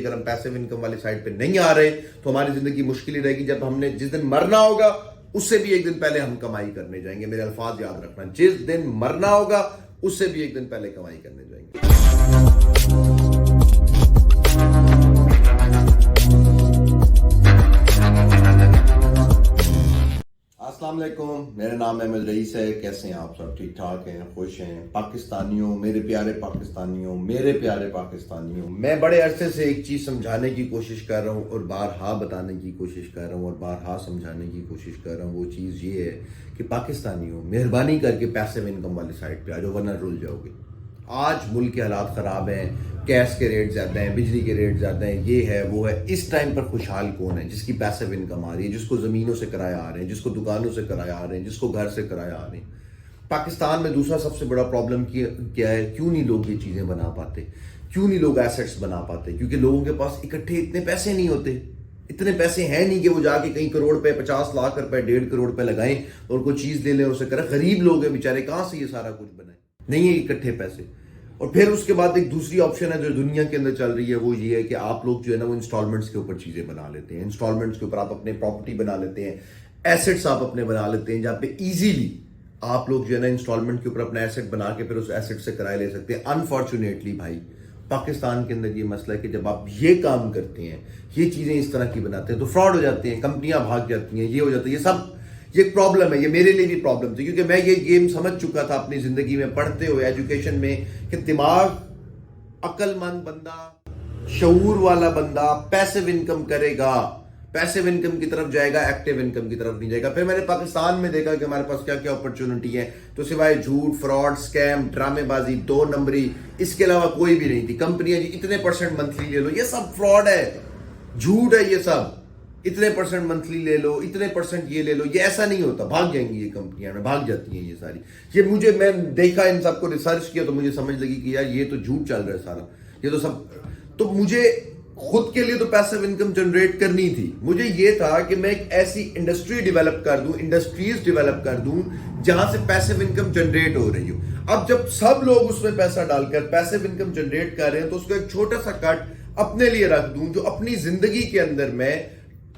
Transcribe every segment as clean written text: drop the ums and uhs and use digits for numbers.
اگر ہم passive income والی سائڈ پہ نہیں آ رہے تو ہماری زندگی مشکل ہی رہے گی. جب ہم نے جس دن مرنا ہوگا اس سے بھی ایک دن پہلے ہم کمائی کرنے جائیں گے. میرے الفاظ یاد رکھنا, جس دن مرنا ہوگا اس سے بھی ایک دن پہلے کمائی کرنے جائیں گے. السلام علیکم, میرا نام احمد رئیس ہے. کیسے ہیں آپ سب؟ ٹھیک ٹھاک ہیں, خوش ہیں؟ پاکستانیوں, میرے پیارے پاکستانیوں, میرے پیارے پاکستانیوں, میں بڑے عرصے سے ایک چیز سمجھانے کی کوشش کر رہا ہوں اور بارہا بتانے کی کوشش کر رہا ہوں اور بارہا سمجھانے کی کوشش کر رہا ہوں. وہ چیز یہ ہے کہ پاکستانیوں, مہربانی کر کے پیسو انکم والی سائڈ پہ آ جاؤ ورنہ رل جاؤ گے. آج ملک کے حالات خراب ہیں, گیس کے ریٹ زیادہ ہیں, بجلی کے ریٹ زیادہ ہیں, یہ ہے وہ ہے. اس ٹائم پر خوشحال کون ہے؟ جس کی پیسو انکم آ رہی ہے, جس کو زمینوں سے کرایہ آ رہے ہیں, جس کو دکانوں سے کرایہ آ رہے ہیں, جس کو گھر سے کرایہ آ رہے ہیں. پاکستان میں دوسرا سب سے بڑا پرابلم کیا ہے؟ کیوں نہیں لوگ یہ چیزیں بنا پاتے؟ کیوں نہیں لوگ ایسٹس بنا پاتے؟ کیونکہ لوگوں کے پاس اکٹھے اتنے پیسے نہیں ہوتے. اتنے پیسے ہیں نہیں کہ وہ جا کے کئی کروڑ پہ, 50 لاکھ روپے, 1.5 کروڑ پہ لگائیں اور کوئی چیز لے لیں اور اسے کریں. غریب لوگ ہیں بیچارے, کہاں سے یہ سارا کچھ بنائیں؟ نہیں ہے اکٹھے پیسے. اور پھر اس کے بعد ایک دوسری آپشن ہے جو دنیا کے اندر چل رہی ہے, وہ یہ ہے کہ آپ لوگ جو ہے نا وہ انسٹالمنٹس کے اوپر چیزیں بنا لیتے ہیں. انسٹالمنٹس کے اوپر آپ اپنے پراپرٹی بنا لیتے ہیں, ایسٹس آپ اپنے بنا لیتے ہیں, جہاں پہ ایزیلی آپ لوگ جو ہے نا انسٹالمنٹ کے اوپر اپنا ایسٹ بنا کے پھر اس ایسٹ سے کرایہ لے سکتے ہیں. انفارچونیٹلی بھائی, پاکستان کے اندر یہ مسئلہ ہے کہ جب آپ یہ کام کرتے ہیں, یہ چیزیں اس طرح کی بناتے ہیں تو فراڈ ہو جاتے ہیں, کمپنیاں بھاگ جاتی ہیں, یہ ہو جاتا ہے. یہ سب یہ ایک پرابلم ہے. یہ میرے لیے بھی پرابلم تھی کیونکہ میں یہ گیم سمجھ چکا تھا اپنی زندگی میں پڑھتے ہوئے, ایجوکیشن میں, کہ دماغ, عقل مند بندہ, شعور والا بندہ پیسو انکم کرے گا, پیسو انکم کی طرف جائے گا, ایکٹیو انکم کی طرف نہیں جائے گا. پھر میں نے پاکستان میں دیکھا کہ ہمارے پاس کیا کیا اپرچونٹی ہے, تو سوائے جھوٹ, فراڈ, سکیم, ڈرامے بازی, 2 نمبری, اس کے علاوہ کوئی بھی نہیں تھی. کمپنیاں جی اتنے % منتھلی لے لو, یہ سب فراڈ ہے, جھوٹ ہے یہ سب. اتنے % منتھلی لے لو, اتنے % یہ لے لو, یہ ایسا نہیں ہوتا. بھاگ جائیں گی یہ کمپنیاں, میں بھاگ جاتی ہیں یہ ساری. یہ مجھے, میں دیکھا ان سب کو, ریسرچ کیا تو مجھے سمجھ لگی کہ یار یہ تو جھوٹ چل رہا ہے سارا, یہ تو سب. تو مجھے خود کے لیے تو پیسو انکم جنریٹ کرنی تھی. مجھے یہ تھا کہ میں ایک ایسی انڈسٹری ڈیولپ کر دوں, انڈسٹریز ڈیولپ کر دوں جہاں سے پیسو انکم جنریٹ ہو رہی ہو. اب جب سب لوگ اس میں پیسہ ڈال کر پیسو انکم جنریٹ کر رہے ہیں تو اس کو ایک چھوٹا سا کٹ اپنے لیے رکھ دوں, جو اپنی زندگی کے اندر میں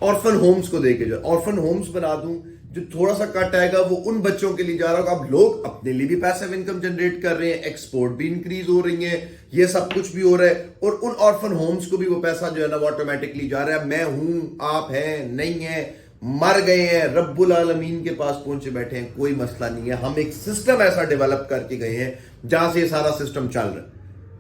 آرفن ہومز کو دے کے جو آرفن ہومز بنا دوں. جو تھوڑا سا کٹ آئے گا وہ ان بچوں کے لیے جا رہا ہوگا. اب لوگ اپنے لیے بھی پیسو انکم جنریٹ کر رہے ہیں, ایکسپورٹ بھی انکریز ہو رہی ہیں, یہ سب کچھ بھی ہو رہا ہے, اور ان آرفن ہومز کو بھی وہ پیسہ جو ہے نا وہ آٹومیٹکلی جا رہا ہے. میں ہوں, آپ ہیں, نہیں ہیں, مر گئے ہیں, رب العالمین کے پاس پہنچے بیٹھے ہیں, کوئی مسئلہ نہیں ہے. ہم ایک سسٹم ایسا ڈیولپ کر کے گئے ہیں جہاں سے یہ سارا سسٹم چل رہا ہے.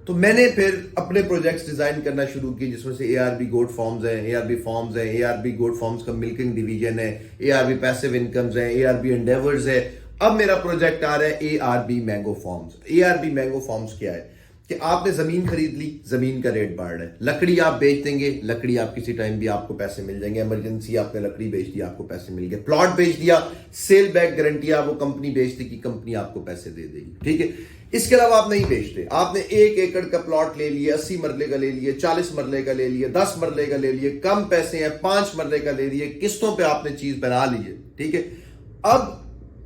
تو میں نے پھر اپنے پروجیکٹس ڈیزائن کرنا شروع کی, جس میں سے ARB گوڈ فارمز ہیں, ARB فارمز ہیں, ARB گوڈ فارمز کا ملکنگ ڈویژن ہے, ARB پیسو انکمز ہیں, ARB انڈیورز ہے. اب میرا پروجیکٹ آ رہا ہے ARB mango farms. ARB mango farms کیا ہے کہ آپ نے زمین خرید لی, زمین کا ریٹ بڑھ رہا ہے, لکڑی آپ بیچ دیں گے, لکڑی آپ کسی ٹائم بھی آپ کو پیسے مل جائیں گے, ایمرجنسی آپ نے لکڑی بیچ دی, آپ کو پیسے مل گئے. پلاٹ بیچ دیا, سیل بیک گارنٹی, آپ وہ کمپنی بیچ دی کہ کمپنی آپ کو پیسے دے دے گی, ٹھیک ہے. اس کے علاوہ آپ نہیں بیچتے, آپ نے 1 ایکڑ کا پلاٹ لے لیے, 80 مرلے کا لے لیے, 40 مرلے کا لے لیے, 10 مرلے کا لے لیے, کم پیسے ہیں 5 مرلے کا لے لیے, قسطوں پہ آپ نے چیز بنا لی ہے, ٹھیک ہے. اب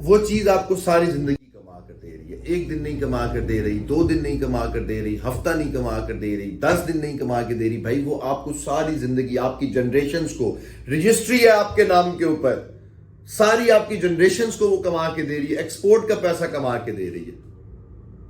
وہ چیز آپ کو ساری زندگی کما کر دے رہی ہے. 1 دن نہیں کما کر دے رہی, 2 دن نہیں کما کر دے رہی, ہفتہ نہیں کما کر دے رہی, 10 دن نہیں کما کے دے رہی. بھائی وہ آپ کو ساری زندگی, آپ کی جنریشنز کو, رجسٹری ہے آپ کے نام کے اوپر, ساری آپ کی جنریشنز کو وہ کما کے دے رہی ہے, ایکسپورٹ کا پیسہ کما کے دے رہی ہے,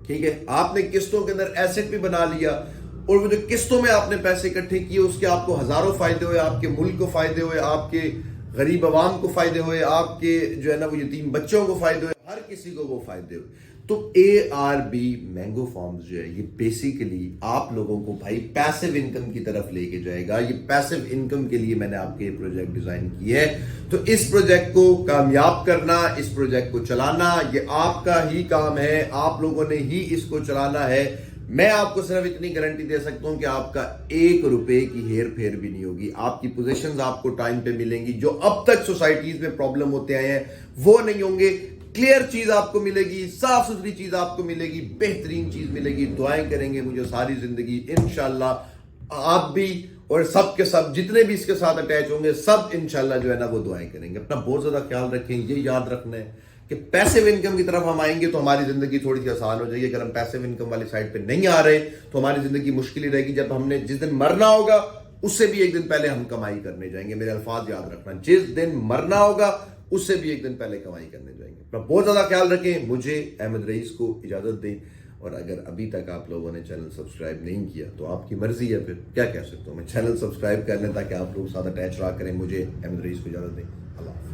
ٹھیک ہے. آپ نے قسطوں کے اندر ایسٹ بھی بنا لیا, اور وہ جو قسطوں میں آپ نے پیسے اکٹھے کیے اس کے آپ کو ہزاروں فائدے ہوئے, آپ کے ملک کو فائدے ہوئے, آپ کے غریب عوام کو فائدے ہوئے, آپ کے جو ہے نا وہ یتیم بچوں کو فائدے ہوئے, ہر کسی کو وہ فائدے ہوئے. تو ARB مینگو فارمز جو ہے یہ بیسیکلی آپ لوگوں کو بھائی پیسو انکم کی طرف لے کے جائے گا. یہ پیسو انکم کے لیے میں نے آپ کے پروجیکٹ ڈیزائن کی ہے. تو اس پروجیکٹ کو کامیاب کرنا, اس پروجیکٹ کو چلانا, یہ آپ کا ہی کام ہے, آپ لوگوں نے ہی اس کو چلانا ہے. میں آپ کو صرف اتنی گارنٹی دے سکتا ہوں کہ آپ کا 1 روپے کی ہیر پھیر بھی نہیں ہوگی. آپ کی پوزیشنز آپ کو ٹائم پہ ملیں گی. جو اب تک سوسائٹیز میں پرابلم ہوتے آئے ہیں وہ نہیں ہوں گے. کلیئر چیز آپ کو ملے گی, صاف ستھری چیز آپ کو ملے گی, بہترین چیز ملے گی. دعائیں کریں گے مجھے ساری زندگی, انشاءاللہ آپ بھی اور سب کے سب جتنے بھی اس کے ساتھ اٹیچ ہوں گے سب انشاءاللہ جو ہے نا وہ دعائیں کریں گے. اپنا بہت زیادہ خیال رکھیں. یہ یاد رکھنا ہے کہ پیسو انکم کی طرف ہم آئیں گے تو ہماری زندگی تھوڑی سی آسان ہو جائے گی. اگر ہم پیسو انکم والی سائڈ پہ نہیں آ رہے تو ہماری زندگی مشکل ہی رہے گی. جب ہم نے جس دن مرنا ہوگا اس سے بھی ایک دن پہلے ہم کمائی کرنے جائیں گے. میرے الفاظ یاد رکھنا, جس دن مرنا ہوگا اس سے بھی ایک دن پہلے کمائی کرنے جائیں گے. اپنا بہت زیادہ خیال رکھیں. مجھے احمد رئیس کو اجازت دیں, اور اگر ابھی تک آپ لوگوں نے چینل سبسکرائب نہیں کیا تو آپ کی مرضی ہے, پھر کیا کہہ سکتا ہوں میں. چینل سبسکرائب کر لیں تاکہ آپ لوگ ساتھ اٹیچ رہا کریں. مجھے احمد رئیس کو اجازت دیں. اللہ حافظ.